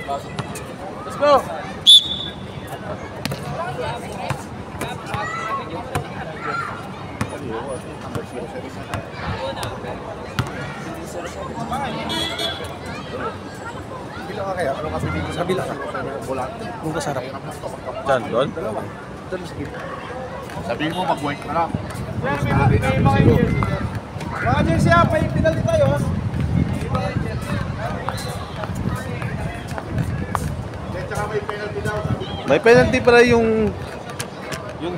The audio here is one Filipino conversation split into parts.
Let's go! Bila ka kaya? Ano kasi dito sa bila ka? Volante. Kung kasarap. Diyan, doon? Doon sa gitna. Sabihin mo, mag-white ka lang. Mga jersey ha, pa yung penalty tayo ha. May penalty pala yung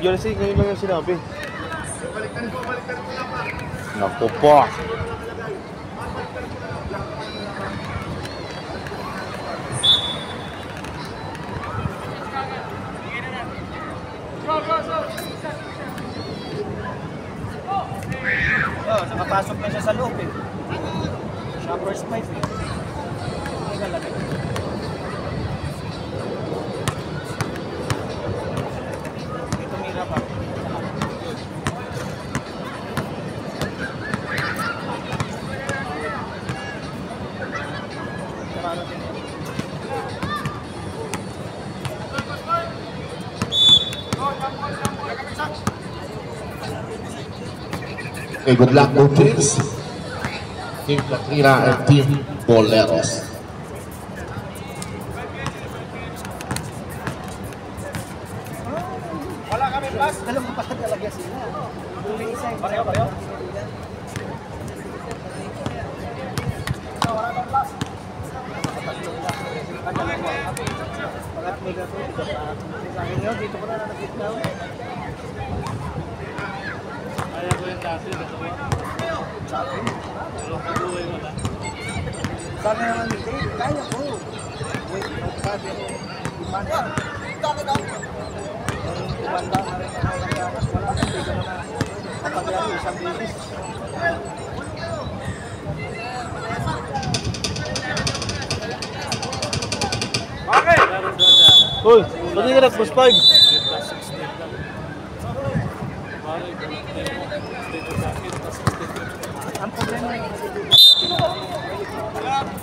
jersey, ngayon lang yung sinabi. Naku po. Nakapasok na siya sa loob eh. Siya first fight eh. Hindi ka lagi. Ito mira pa. Okay, good luck both teams. Team Latina and Team Boleros. Wala kami plus. Dalawang pa talaga sila. May isa yung pareho. Wala kang plus. Dito ko na nakikita. Kaya ko yung dati. Sabi? Sabi naman ni Dave, kaya ko. Wait, sabi ko. Ibanda. Ibanda na rin ako nagkakas. Wala na, hindi ko na napaglaro isang bilis. Okay! Uy, pati ka nag-plus 5. Ang problema ay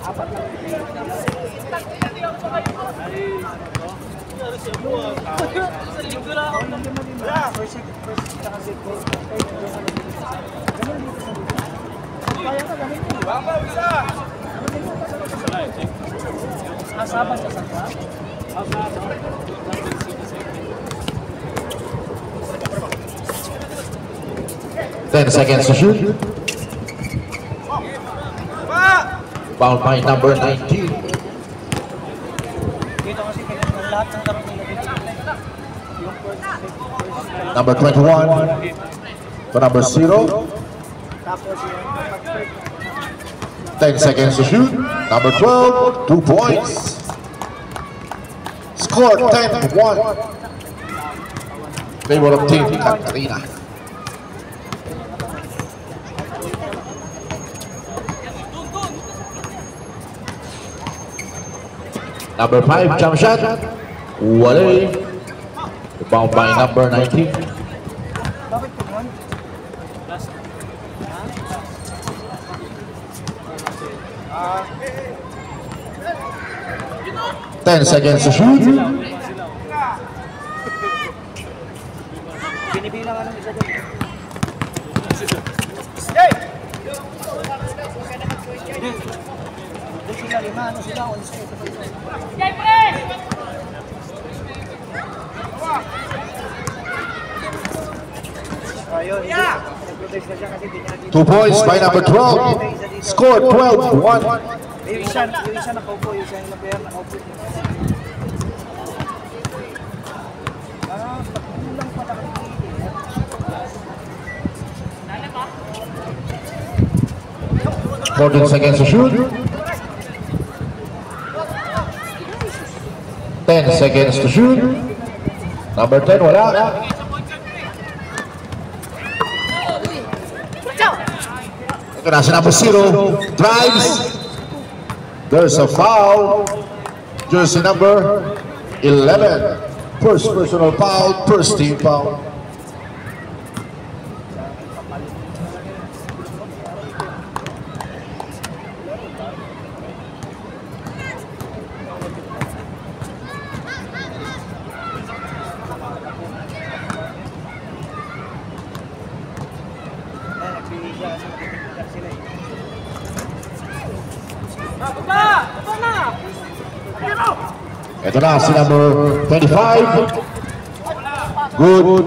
apat na asaban sa sangka. 10 seconds to shoot. Foul by number 19. Number 21 to number 0. 10 seconds to shoot. Number 12, 2 points. Score 10-1. Favor of Team Catarina. Number 5, jump shot. Wale. Rebound by number 19. 10 seconds to shoot. Binibilangan ng isa dyan. Doon sila lima, ano sila? Two points by number 12. Score 12-1. Yung isa nakaupo, yung isa yung nabayar nakaupo. Kulang pa na kami. 14 seconds to shoot. 10 seconds to shoot. Number 10, wala. Ito na si number 0. Drives. There's a foul. Jersey number 11. First personal foul, first team foul. Ito na si number 25. Good.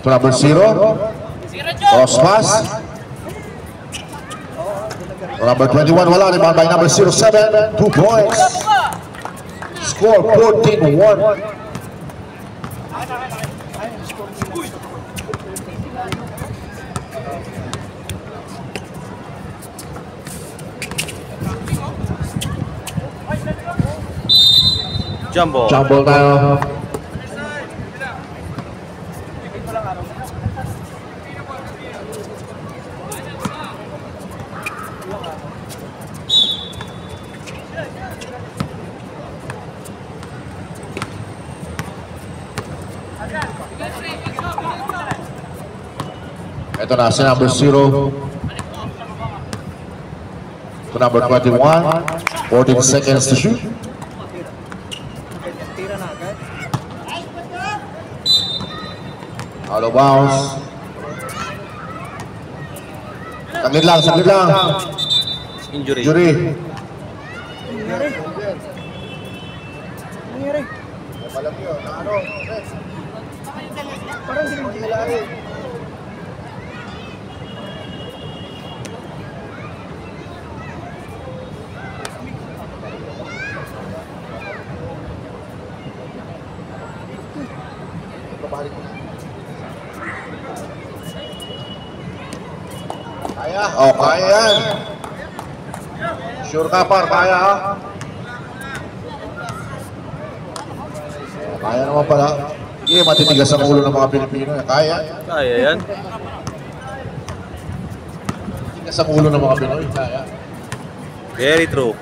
To number 0. Cross pass. To number 21, wala. Rebound by number 07. 2 points. Score 14-1. Jumbo. Jumble tayo. Ito na si number 0 to number 21. 14 seconds to shoot. Tira na agad. Out of bounds. Saglit lang, saglit lang. Injury. Injury. Nangyari. Nangyari. Parang sinigilari. Kaya? Oh, kaya yan. Sure ka par, kaya ha? Kaya naman pala. Hindi, matitigas ang ulo ng mga Pilipino. Kaya. Kaya yan. Matitigas ang ulo ng mga Pinoy. Kaya. Very true.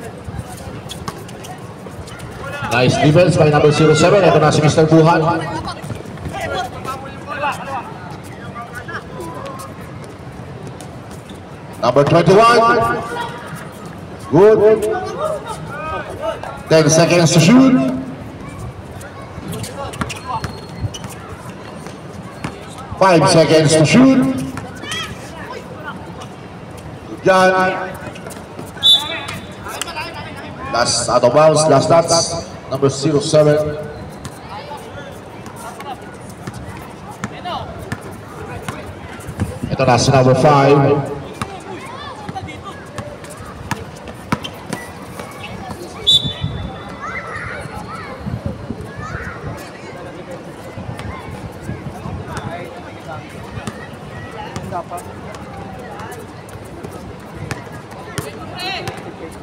Nice defense by number 07. Ito na si Mr. Buhan. Number 21. Good. 10 seconds to shoot. 5 seconds to shoot. Good. Last out of bounds, last stats. Number 07. Ito na si number 5.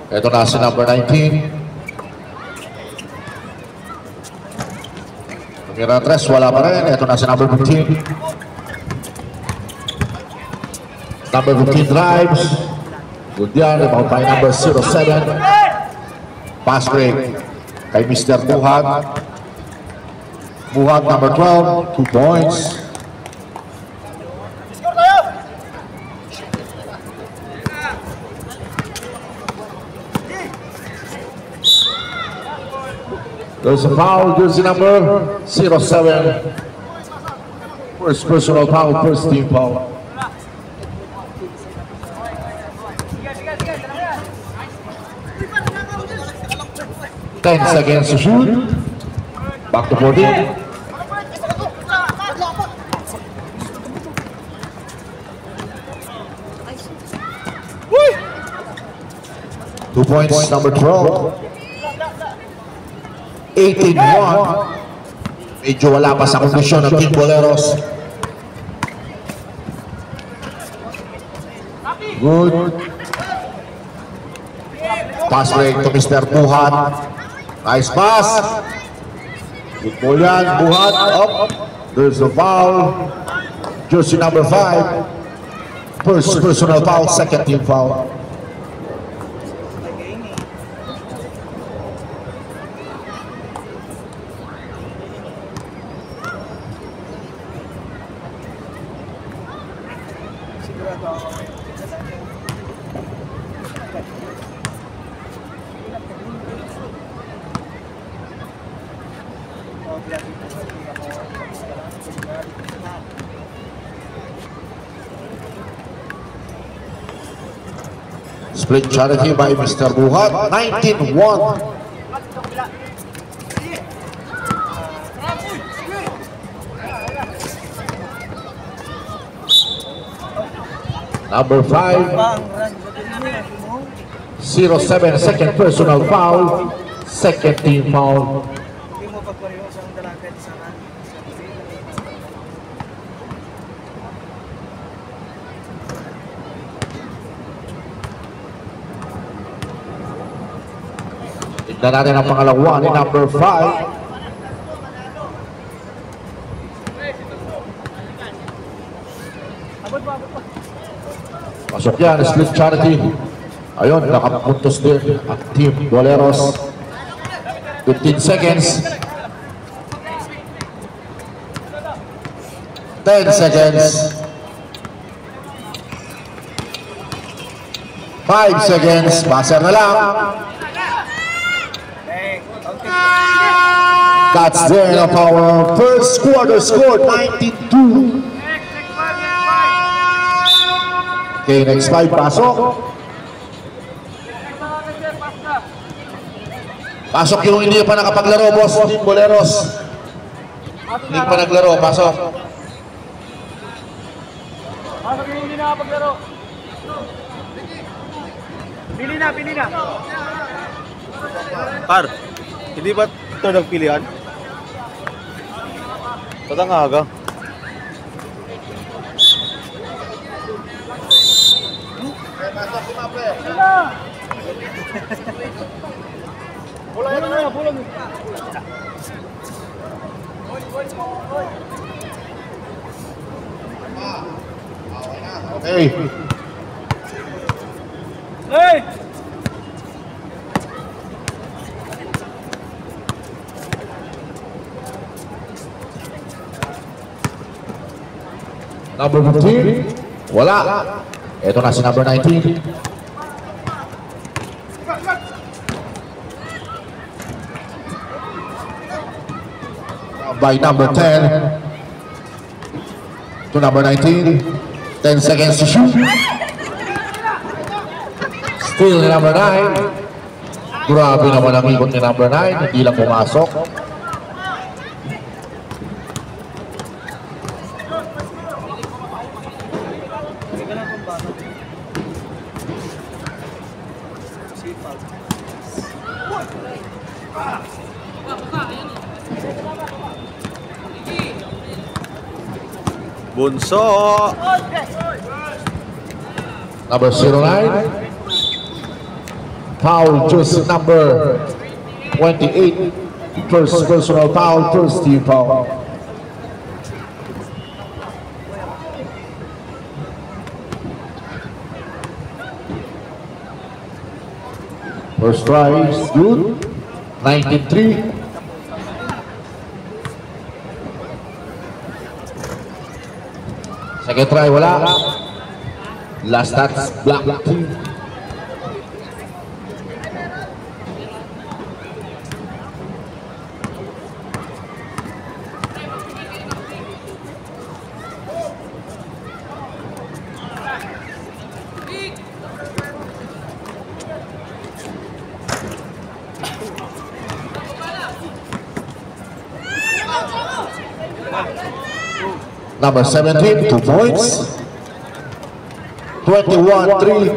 Ito na si number 19. Tumira 3, wala pa rin. Ito na si number 15. Number 15 drives. Good yan. About by number 07. Pass break kay Mr. Buhat. Buhat number 12. 2 points. There's a foul, jersey number 07. First personal foul, first team foul. Ten seconds to shoot. Back to 14. Two points, number 12. 18-1. Medyo wala pa sa kondisyon ng Team Boleros. Good. Pass break to Mr. Buhat. Nice pass. Good ball yan. Buhat. Up. There's a foul. Jersey number 5. First personal foul, second team foul. Split charity by Mr. Buhat, 19-1. Number 5, Bang, run sa dili mo. 07, second personal foul, second team foul. Hindi mo pagpareho sa dalagan sa run. Tignan natin ang pangalawa ni number 5. Pasok yan, split charity. Ayun, nakapuntos din ang team Boleros. 15 seconds. 10 seconds. 5 seconds. Baser na lang. That's the end of our first quarter score, 92. Okay, next 5, pasok. Pasok yung hindi pa nakapaglaro, boss. Team Boleros. Hindi pa naglaro, pasok. Pasok yung hindi nakapaglaro. Pili na, pili na. Par, hindi ba ito nagpilihan? Tatangaga. Bola na, bola na. Okay. Hey! Number 15, wala. Ito na si number 19. By number 10 to number 19. 10 seconds to shoot. Still ni number 9. Grabe naman ang ikot ni number 9. Hindi lang pumasok. Bunso! Number 09. Foul just number 28. First personal foul, first team foul. First try is good. 93. Second try, wala. Last touch, black team. Number 17, 2 points. 21-3.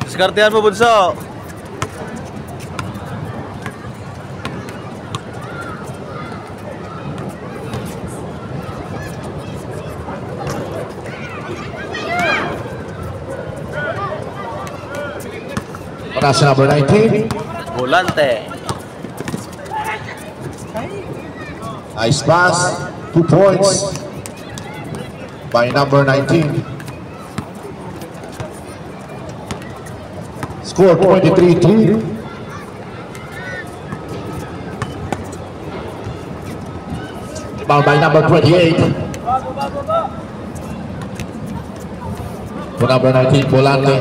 Diskartehan mo, Bunso. Para sa number 19. Volante. Nice pass. 2 points by number 19. Score 23-3. Rebound by number 28. For number 19, Volante.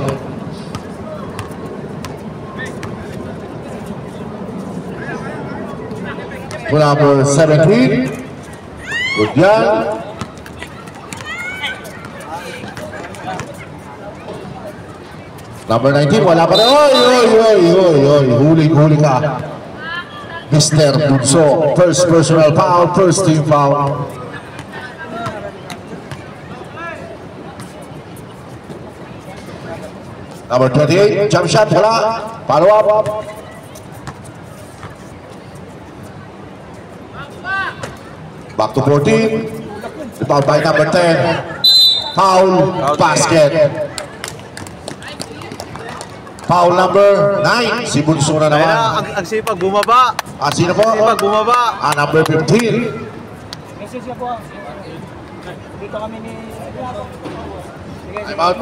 For number 17, good yan. Number 19, wala pa rin. Oy. Huli ka. Mr. Bunso. First personal foul, first team foul. Number 28, jump shot, wala. Follow up. Back to 14. Rebound by number 10. Foul, basket. Foul number 9. Si Bunso na naman. Ang sipag bumaba. Sino po? Sipag bumaba. Number 15. Message niya po. Dito kami ni... Sige, Time out.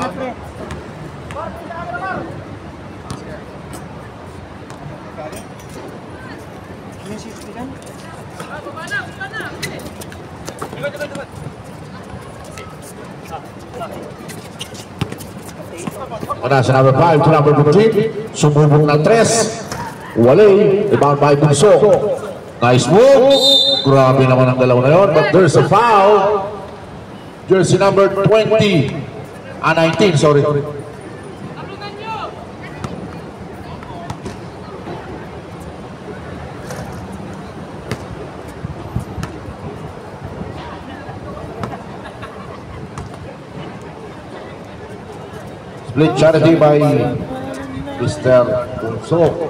Message ko dyan. Muna sa number 5 to number 15. Sumubong ng 3. Wale. Rebound by Bunso. Nice move. Grabe naman ang dalawa na yun. But there's a foul. Jersey number 20. 19, sorry. Split charity by Mr. Bunso.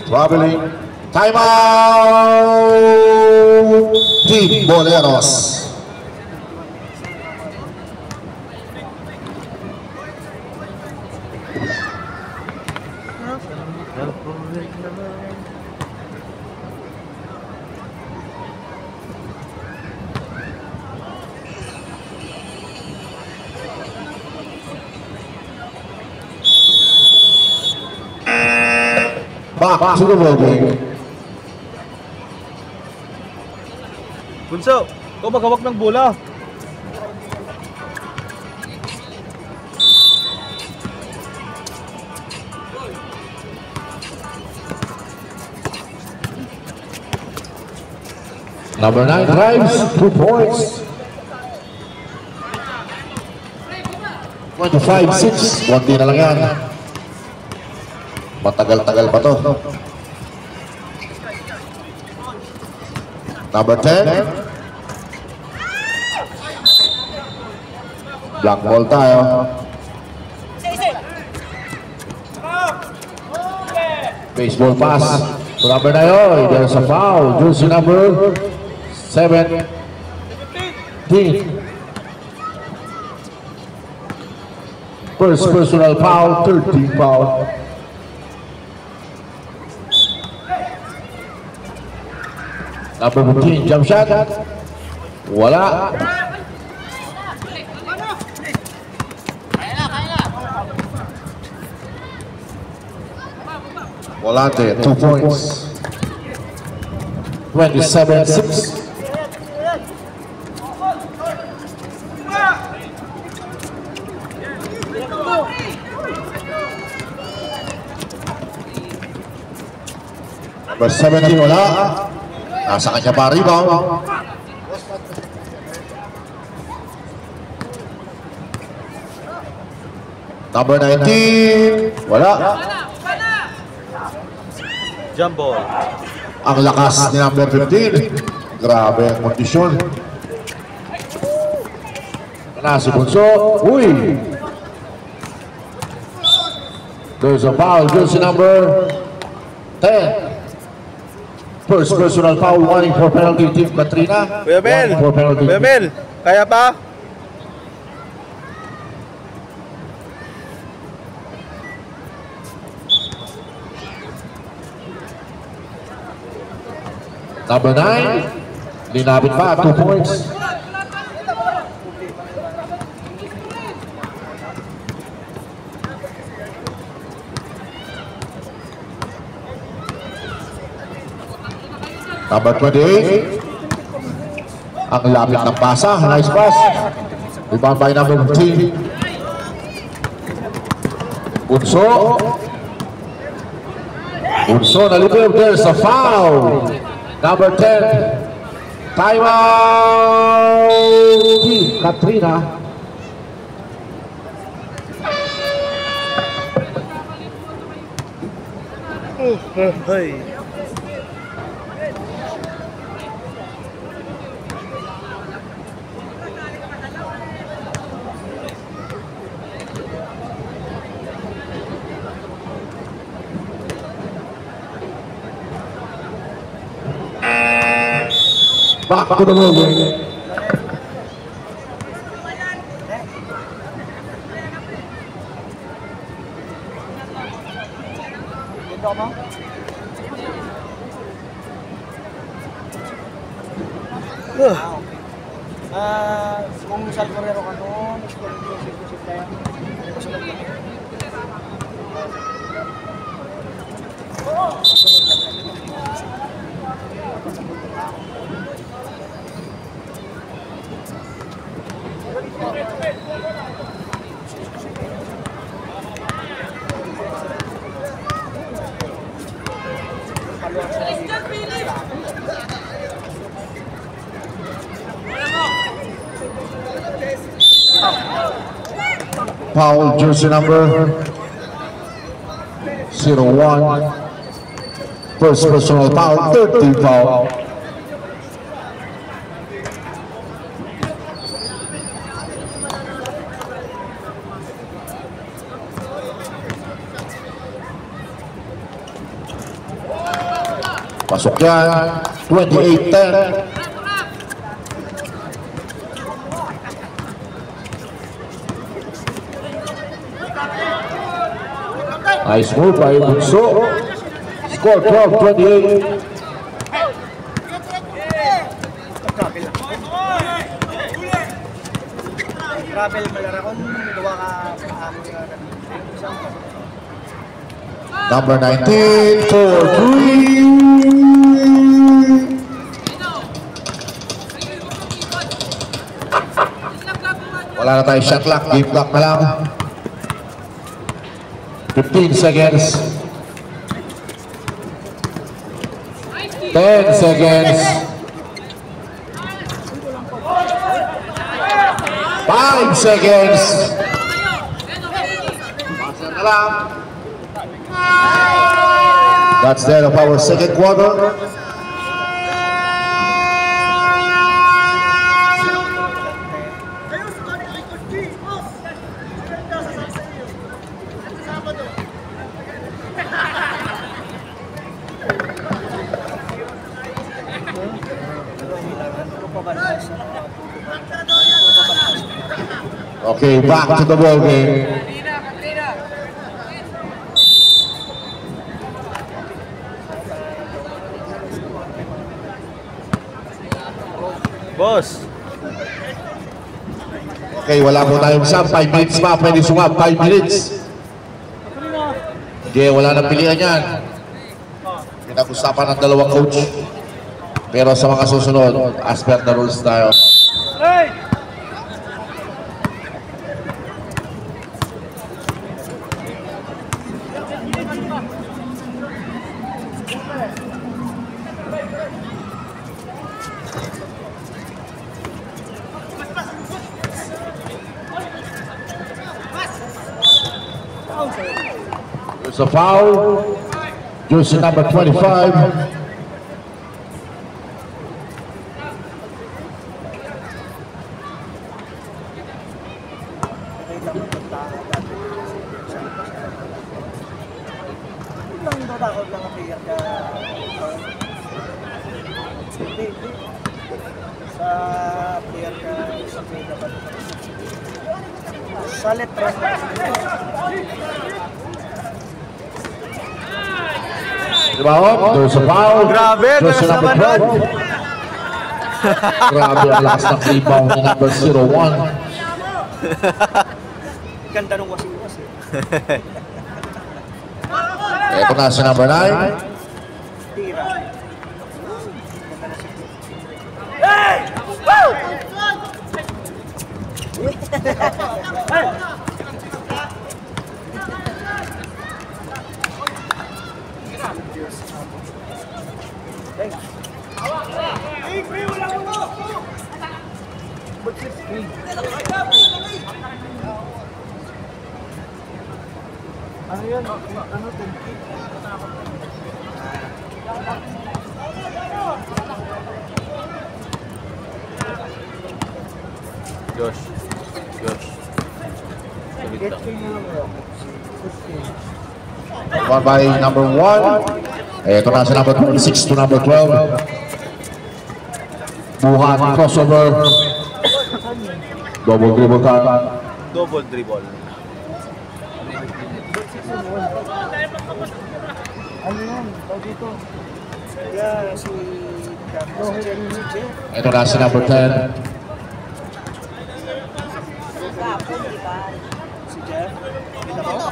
Traveling. Time out. Team Boleros. Back to the ball. Bunso, ikaw maghawak ng bola. Number 9 drives, 2 points. 25-6, konti na lang yan. Matagal-tagal pa to. Number 10. Black ball tayo. Baseball pass to number 9. There's a foul. Jersey number 17. First personal foul, 13 foul. Number 15, jump shot. Wala. Volante, 2 points. 27-6. Number 17, wala. Nasa kanya pa rebound. Number 19, wala. Jump ball. Ang lakas ni number 15. Grabe ang kondisyon. Si Bunso. Uy! There's a foul. Jersey number 10. First personal foul, warning for penalty, Team Katrina. Kuya Mel, Kuya Mel, kaya pa? Number 9, linapit pa, 2 points. Number 28, ang lapit ng pasa, nice pass. Rebound by number 15. Bunso. Unson Alibib, there's a foul. Number 10. Timeout. Team Katrina. Hey. Back to the movie. Dito mo? Okay. Kung Salvador ka noon, isip tayo. Kasunod lang. Foul, jersey number 01. First personal foul, 13 foul. Pasok yan, 28-10. Nice move by Bunso. Score 12-28. Travel malarakon, gawa ka Number 19 for 3. Wala na tayo shot clock, game clock na lang. 15 seconds. 10 seconds. 5 seconds. That's the end of our second quarter. Okay, back to the ball game. Boss. Okay, wala po tayong sub. 5 minutes pa. Pwede sumab. 5 minutes. Okay, wala nang pilihan yan. Pinag-usapan ng dalawang coach. Pero sa mga susunod, as per the rules tayo. There's a foul. Jersey number 25. Sa letra. There's a foul. Grabe, Jersey number 12. Grabe ang lakas ng rebound ni number 01. Ganda nung wasi-was eh. Ito na si number 9. Tira. Ano yan? Ano to? Josh. Salit lang. Won by number 1. Ito na sa number 26 to number 12. Buhan crossover. Double dribble card. Double dribble. Ano yan? Tawag dito. Yeah, si Carlos. Ito na sa number 10. Si Jeff. Kita mo?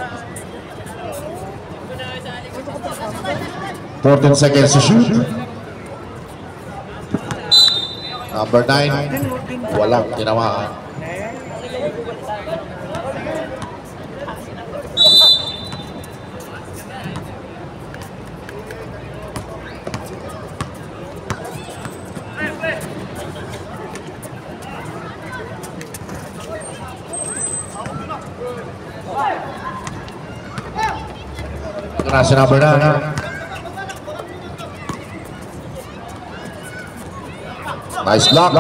14 seconds to shoot. Number 9. Walang tinamaan. Ito na si number 9. Nice block.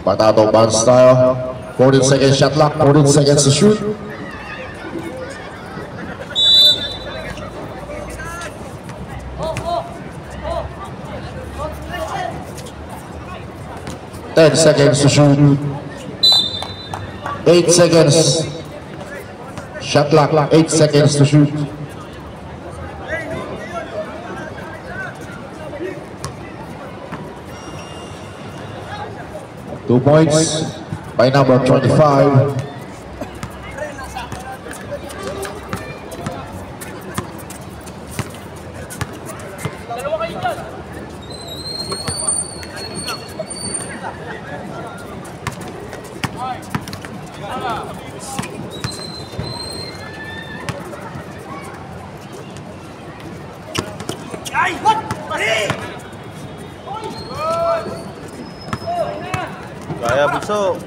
Patado bounce tayo. 14 seconds shot clock. 14 seconds to shoot. Ten seconds to shoot. 8 seconds. Shot clock. 8 seconds to shoot. Two points by number 25. Kaya Bunso.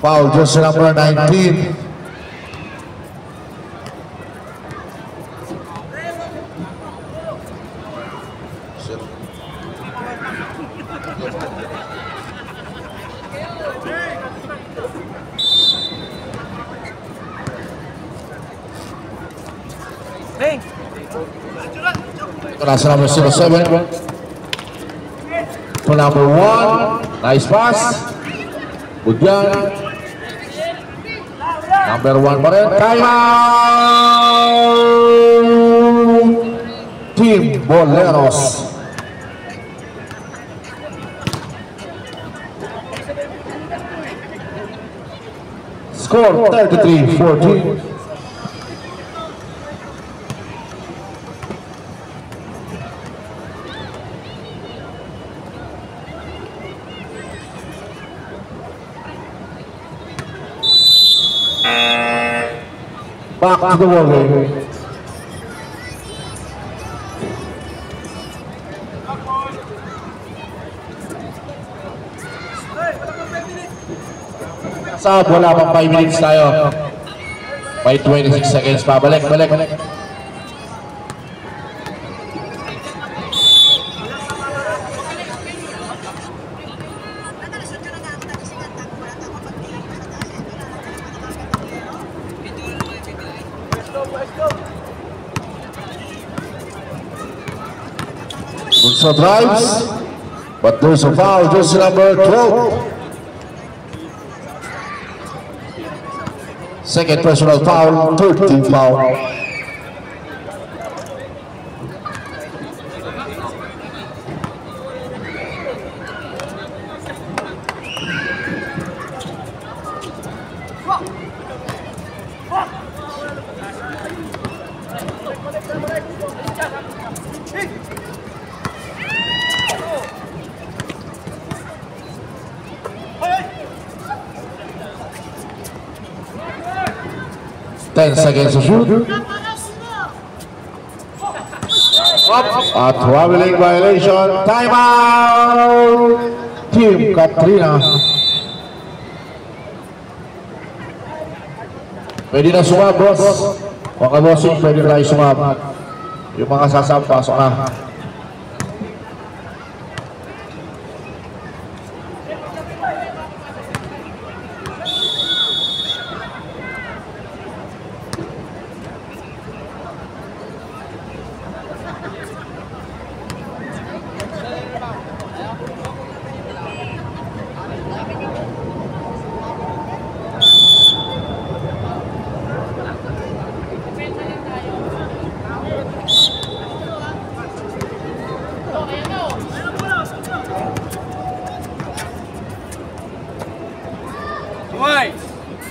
Foul jersey number 19. Hey! Ito na sa number 07. To number 1. Nice pass. Good yan. Number 1 pa rin. Kaya! Team Boleros. Score 33-14. Back to the wall. Sab, wala pang 5 minutes tayo. May 26 seconds pa. Balik. Bunso drives, but there's a foul, jersey number 12. Second personal foul, third team foul. 10 seconds to shoot. At traveling violation. Timeout! Team Katrina. Pwede na sumab, boss. Mga bossing, pwede na tayo sumab. Yung mga sasab, pasok na.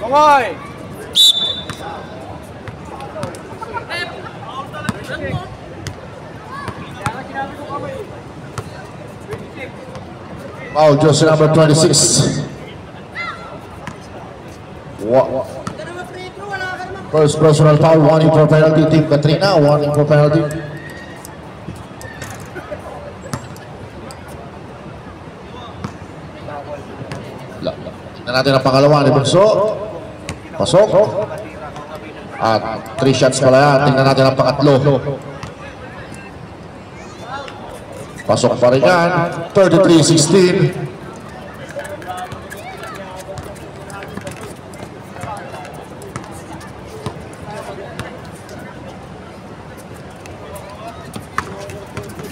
Kawai! Foul, jersey number 26. First personal foul, warning for penalty. Team Katrina, warning for penalty. Tingnan natin ang pangalawa ni Bunso. Pasok. At 3 shots pala yan. Tingnan natin ang pangatlo. Pasok pa rin yan. 33-16.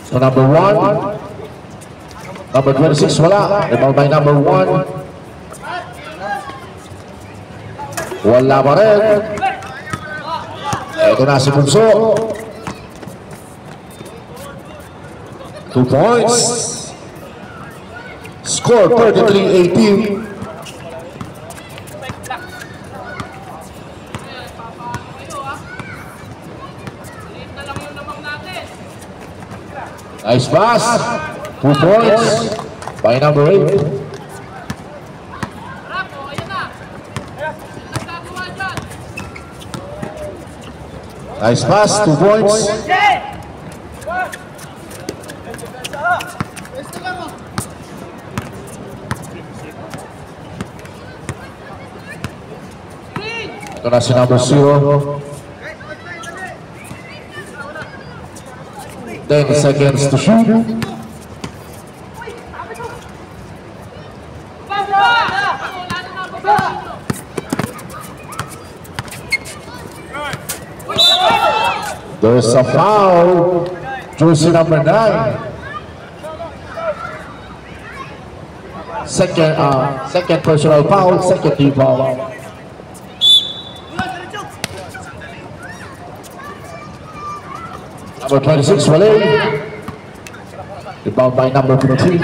So number 1. Number 26 wala. Rebound by number 1. Wala pa rin. Ito na si Bunso. 2 points. Score 33-18. Nice pass. 2 points by number 8. Nice pass, 2 points. Ito na si number 0. 10 seconds to shoot. There's a foul. Jersey number 9. Second personal foul, second team foul. Number 26, Wale. Rebound by number 15.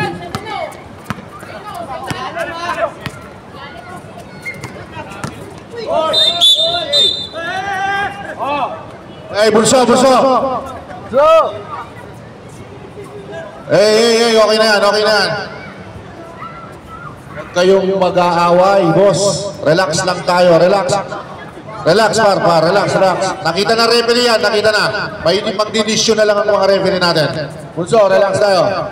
Hey, Bunso. Hey, okay na yan. Huwag kayong mag-aaway, boss. Relax lang tayo, relax. Relax, par, relax. Nakita na referee yan, nakita na. May magdidisyon na lang ang mga referee natin. Bunso, relax tayo.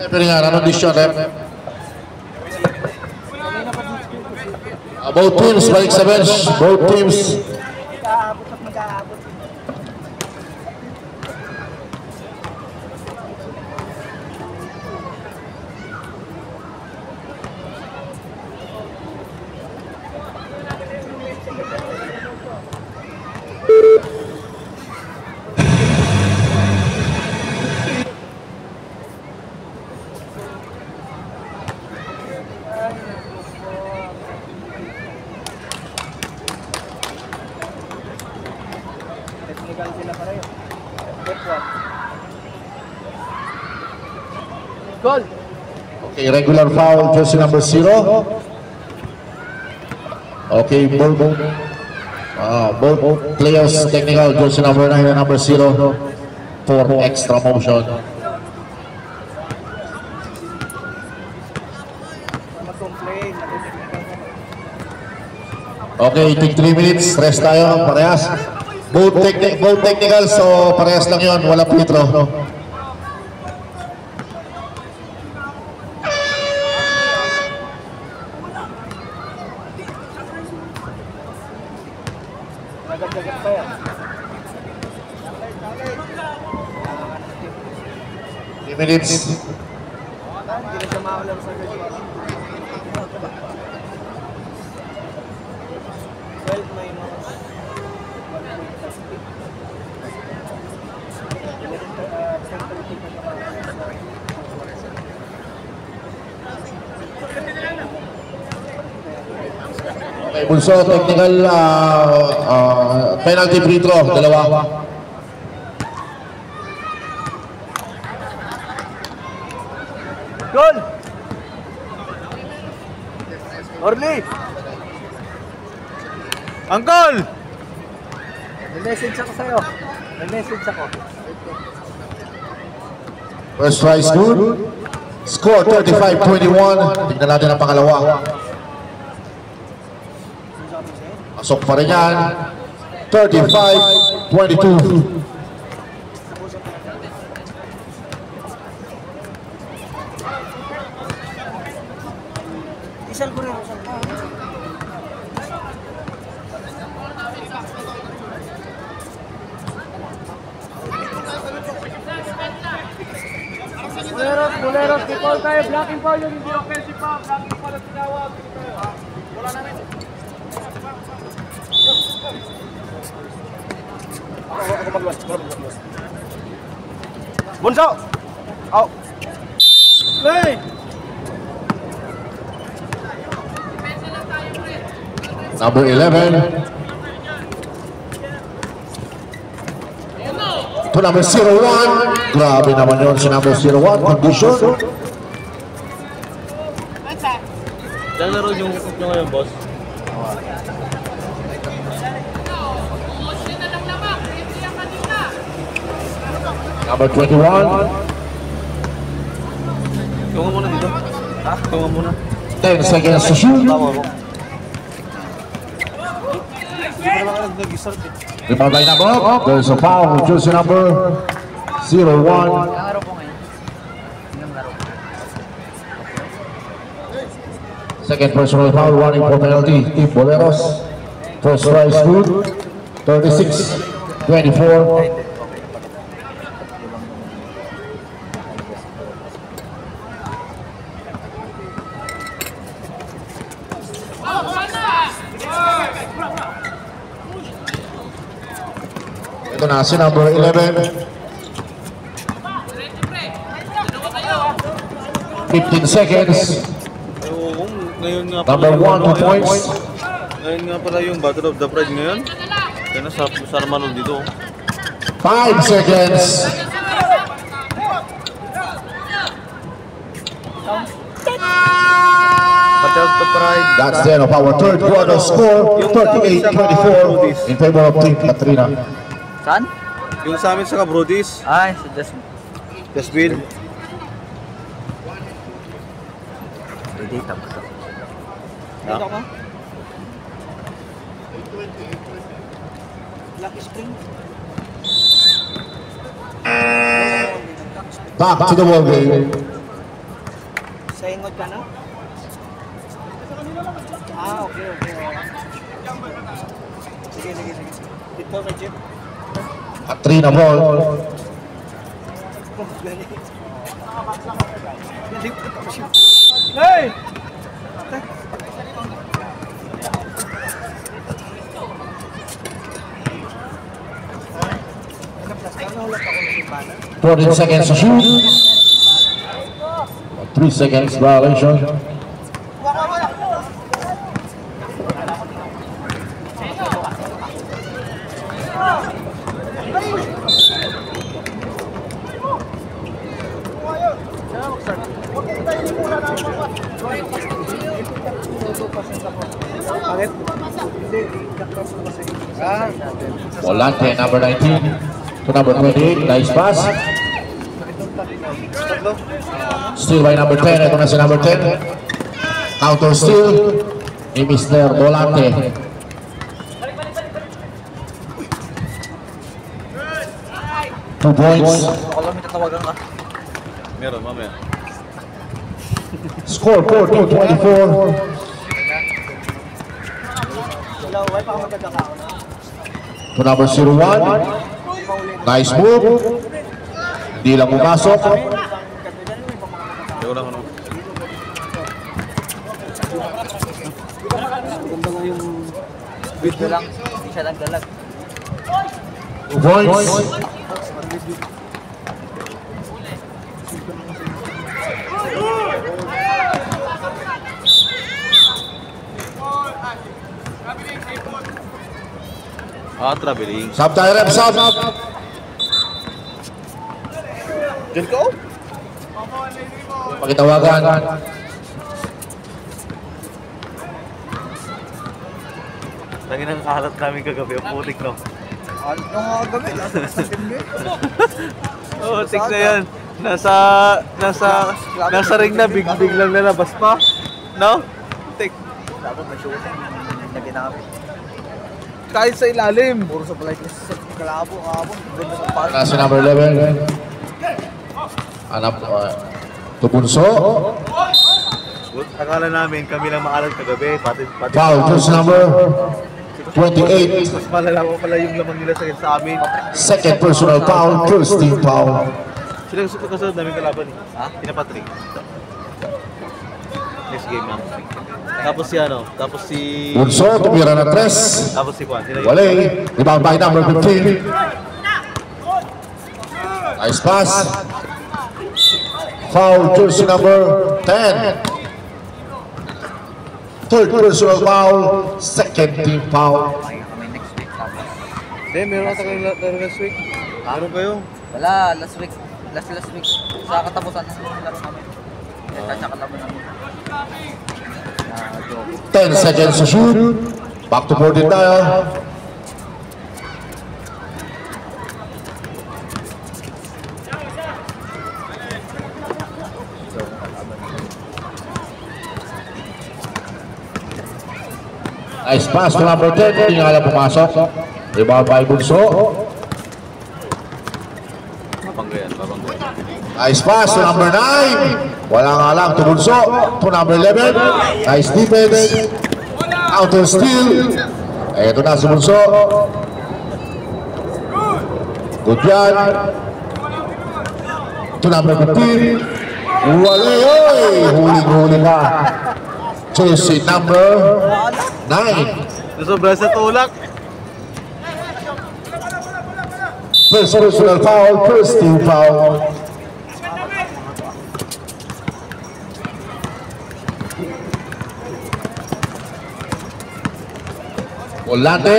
Referee yan, anong disyon, ref? Both teams, balik sa bench. Both teams. Goal. Okay, regular foul, jersey number 0. Okay, both players technical, jersey number 9 and number 0 for extra motion. Okay, take 3 minutes. Rest tayo, parehas. Both technical, so parehas lang yun. Walang free throw. Nagagdagat pa yan. 3 minutes. Hindi na siya makakulang sa ganyan. 12 minus 1.30. Okay, Bunso, technical penalty free throw, dalawa. Goal! Orly! Uncle! May message ako sa'yo. May message ako. First try is good. Score 35-21. Tignan natin ang pangalawa. Pasok pa rin yan. 35-22. Isal ko rin. Isal ko. Buleros, di-call tayo. Blocking foul yung hindi offensive pa. Blocking foul ang tinawag. Wala namin. Ako magwas. Bunso! Out! Play! Number 11. Ito number 01. Grabe naman yun si number 01. Condition. Diyan laro yung nyo ngayon, boss. Number 21. Tunga muna dito. Ha? Tunga muna. 10 seconds to shoot. Tama mo. Hindi pa naman nag-start eh. Rebound by number. There's a foul. Jersey number 01. Laro ko ngayon. Sinang laro? Second personal foul, running for penalty. Team Boleros. First try is good. 36-24. Ito na si number 11. 15 seconds. Ay, oo, ngayon nga Number 1, 2 points. Ngayon nga pala yung Battle of the Pride ngayon. Kaya nasa Sarmanol dito. 5 seconds. Battle of the Pride. That's the end of our third quarter score. 38-24 in favor of Team Katrina. Saan? Yung sa amin sa Kabrodis. Ay, sa Jasmine. Jasmine. Pwede, tapos ako. Ah. Dito ka? Lucky Spring. Back to the ball game. Sa ingod ka na? Ah, okay. Sige. Dito kay Jeff. Katrina ball. Hey! Fourteen seconds to shoot. 3 seconds violation. Volante number 19 to number 28. Nice pass. Steal by number 10. Ito na si number 10. Counter steal ni Mr. Volante. 2 points. Ako lang may tatawagan ka. Meron, mamaya. Score 42-24. Sila, why pa ka maganda ka? To number 01. Nice move. Hindi lang pumasok. Hindi ko lang ano. Maganda nga yung video lang. Hindi siya lang dalag. 2 points. Traveling. Sub tayo, rep, sub. Diyan ka, oh. Pakitawagan. Lagi nang kahalat namin kagabi. Ang putik, no? Ano nga gabi? Lasa na sa gabi. Oo, tik na yan. Nasa ring na, biglang nalabas pa. No? Tik. Dapat may shooting. Lagi namin. Kahit sa ilalim. Puro sa balay ko sa kalabo. Ganda ng parang. Nasa number 11. Anak, Tubunso. Akala namin kami lang maalat kagabi. Pati Foul, first number 28. mas malala ko pala yung lamang nila sa amin. Second personal foul, first team foul. Sila kasunod namin kalaban eh. Ha? Pinapatring. Next game na. Tapos si ano? Tapos si... Bunso, tumira na 3. Tapos si Juan. Sila yun. Wale, rebound by number 15. Nice pass. Foul, jersey number 10. Third personal foul, second team foul. Kaya kami next week. Tapos. Hindi, meron ata kayo laro last week. Meron kayo. Wala, last week. Last week. Sa katapusan ng laro namin. Kaya sa kalaban namin. 10 seconds to shoot. Back to 14 tayo. Nice pass to number 10. Hindi nga lang pumasok. Rebound by Bunso. Babanggayan. Nice pass to number 9. Wala nga lang to Bunso. To number 11. Nice defense. Outer steal. Ito na si Bunso. Good yan. To number 15. Wale, oy! Huling-huli na. Jersey number 9. Nasobra sa tulak. First personal foul, first team foul. Volante.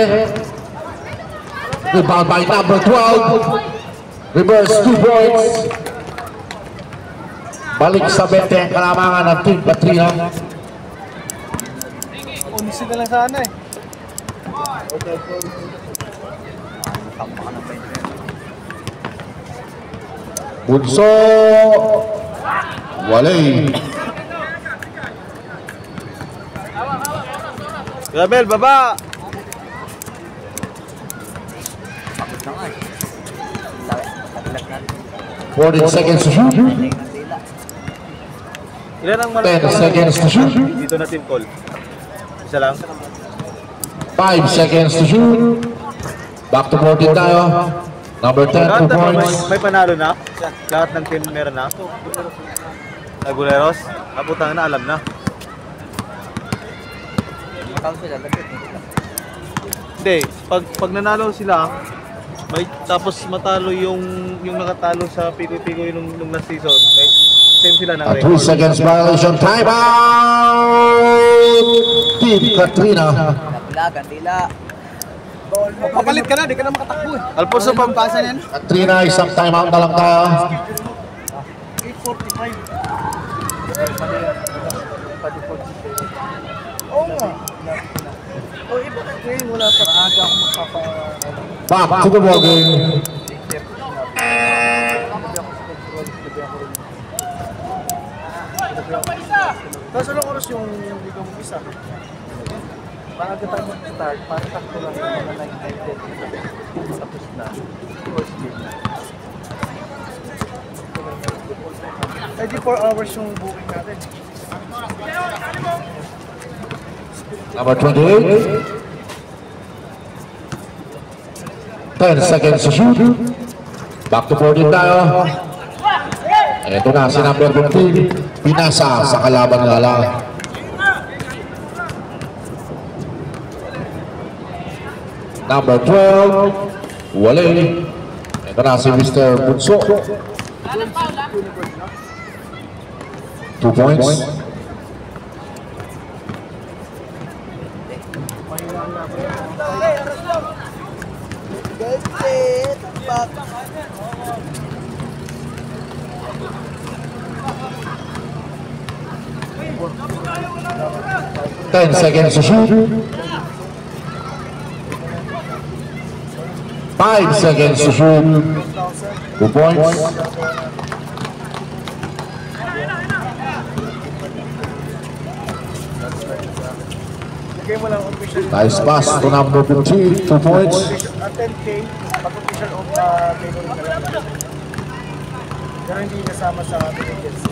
Rebound by number 12. Reverse 2 points. Balik sa 20 ang kalamangan ng Team Katrina. Umisi na lang sana eh. Bunso. Wale. Gabel, baba! 14 seconds to shoot. Ilan ang 10 seconds to shoot. Dito na team call. Isa lang. 5 seconds to shoot. Back to 14 tayo. Number 10, 2 points. May panalo na. Lahat ng team meron na. Aguleros. Kaputang na, alam na. Hindi, pag nanalo sila, may tapos matalo yung nakatalo sa Pico-Pico nung last season. May same sila ng 3 seconds violation. Time out! Team Katrina. Napilagan, dila. Papalit ka na, di ka na makatakbo eh. Alfonso Pampasan yan. Katrina, isang time out na lang tayo. 8:45. Oo nga. O iba ka ngayon, wala pa aga akong magpapa... Back to the ball game. Kaso lang oras yung hindi ko mag-isa. Maaga tayo mag-start, para takto lang yung mga 9-10. Tapos na. First game na. 24 hours yung booking natin. Number 28. 10 seconds to shoot. Back to 14 tayo. Ito na si number 15. Pinasa sa kalaban nga lang. Number 12. Wale. Ito na si Mr. Bunso. 2 points. Ten seconds to shoot. 5 seconds to shoot. 2 points. Nice pass to number 15. 2 points. At 10K, pag-official of favoring ka lang. Pero hindi kasama sa tickets.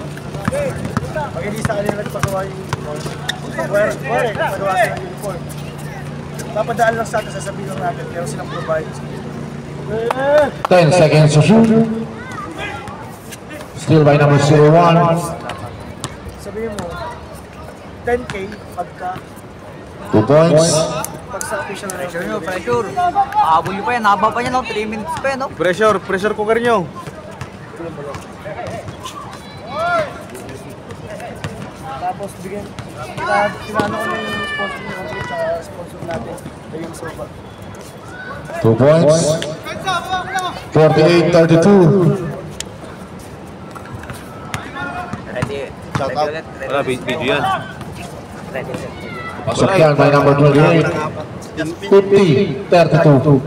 Pag hindi sa kanila nagpagawa yung uniform, nagpagawa sa uniform. Papadaan lang sa atin, sasabihin lang natin, pero silang provide. 10 seconds to shoot. Still by number 01. Sabihin mo, 10K pagka 2 points. pag sa official na Pressure nyo, pressure. Habol nyo pa yan, haba pa yan, no? 3 minutes pa yan, no? Pressure cooker nyo. tapos bigyan, tinano ko yung sponsor ng country at sponsor natin, yung sofa. 2 points. 48-32. Ready. Shout Ready out. ulit. Ready Wala, ulit. video yan. Ready ulit. Pasok yan by number 28. 50-32.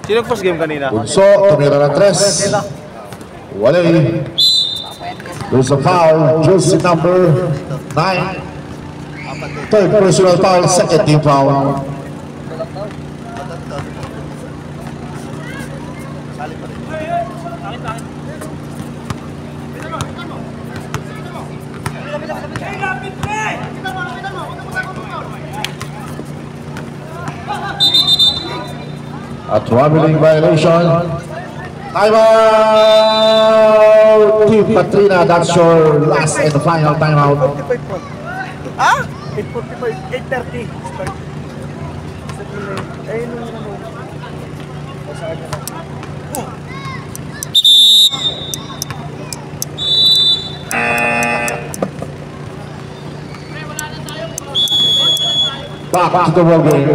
Sino nag-post game kanina? Bunso, tumira ng 3. Wale. There's a foul. Jersey number 9. Third personal foul, second team foul. A traveling violation. Timeout! Team Katrina, that's your last and final timeout. 45 po. Ah? 8:45, 8:30. Start. Ayun yung ano. Sa akin na. Back to the ball game.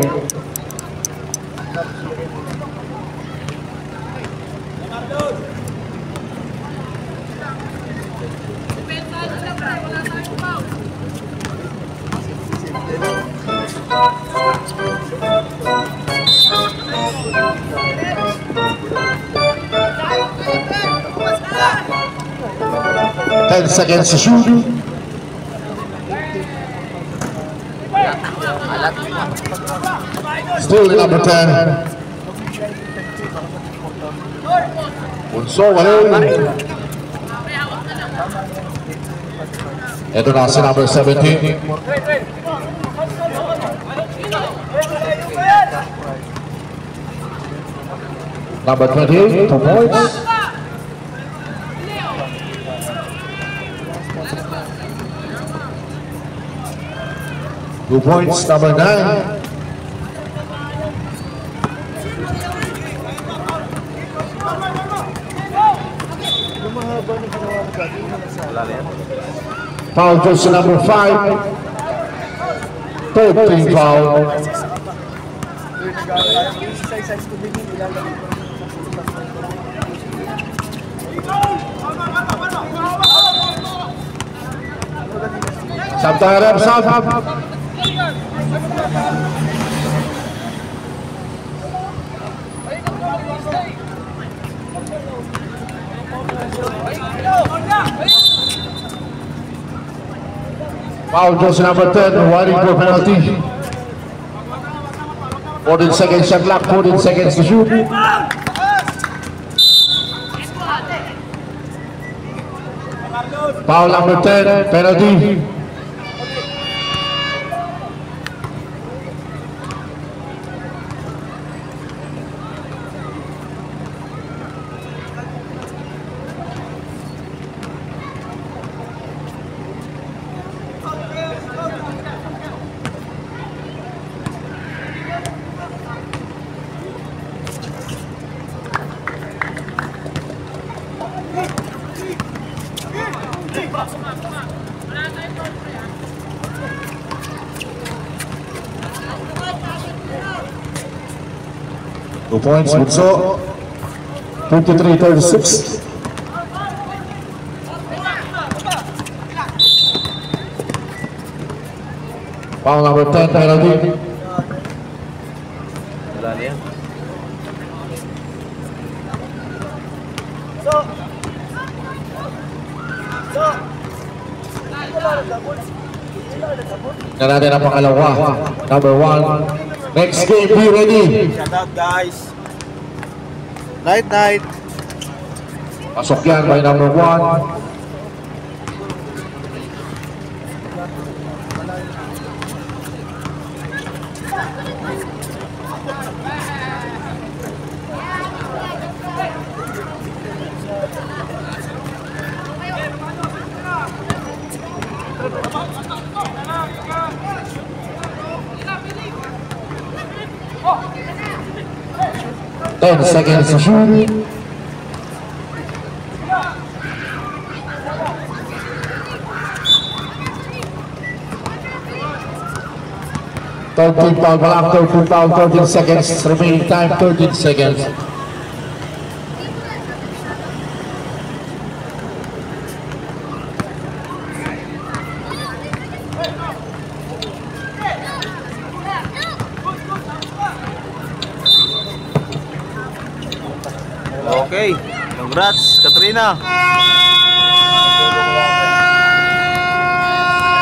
Ten seconds to shoot. Still number 10. Bunso, wala. Ito na si number 17. Number 28, 2 points. Two points, number 9. Foul jersey number 5. Third team foul. Samtara sub. Foul jersey number 10, waiting for penalty. 14 seconds shot clock, 14 seconds to shoot. Foul number 10, penalty. Two points, Bunso. 53-36. Foul number 10, penalty. Wala na yan. Na natin ang pangalawa. Number 1. Next game, be ready. Shout out guys. Night. Pasok yan by number 1. Ten seconds to shoot. Third foul, after full foul, 13 seconds. Remaining time, 13 seconds. Okay. Congrats, Katrina.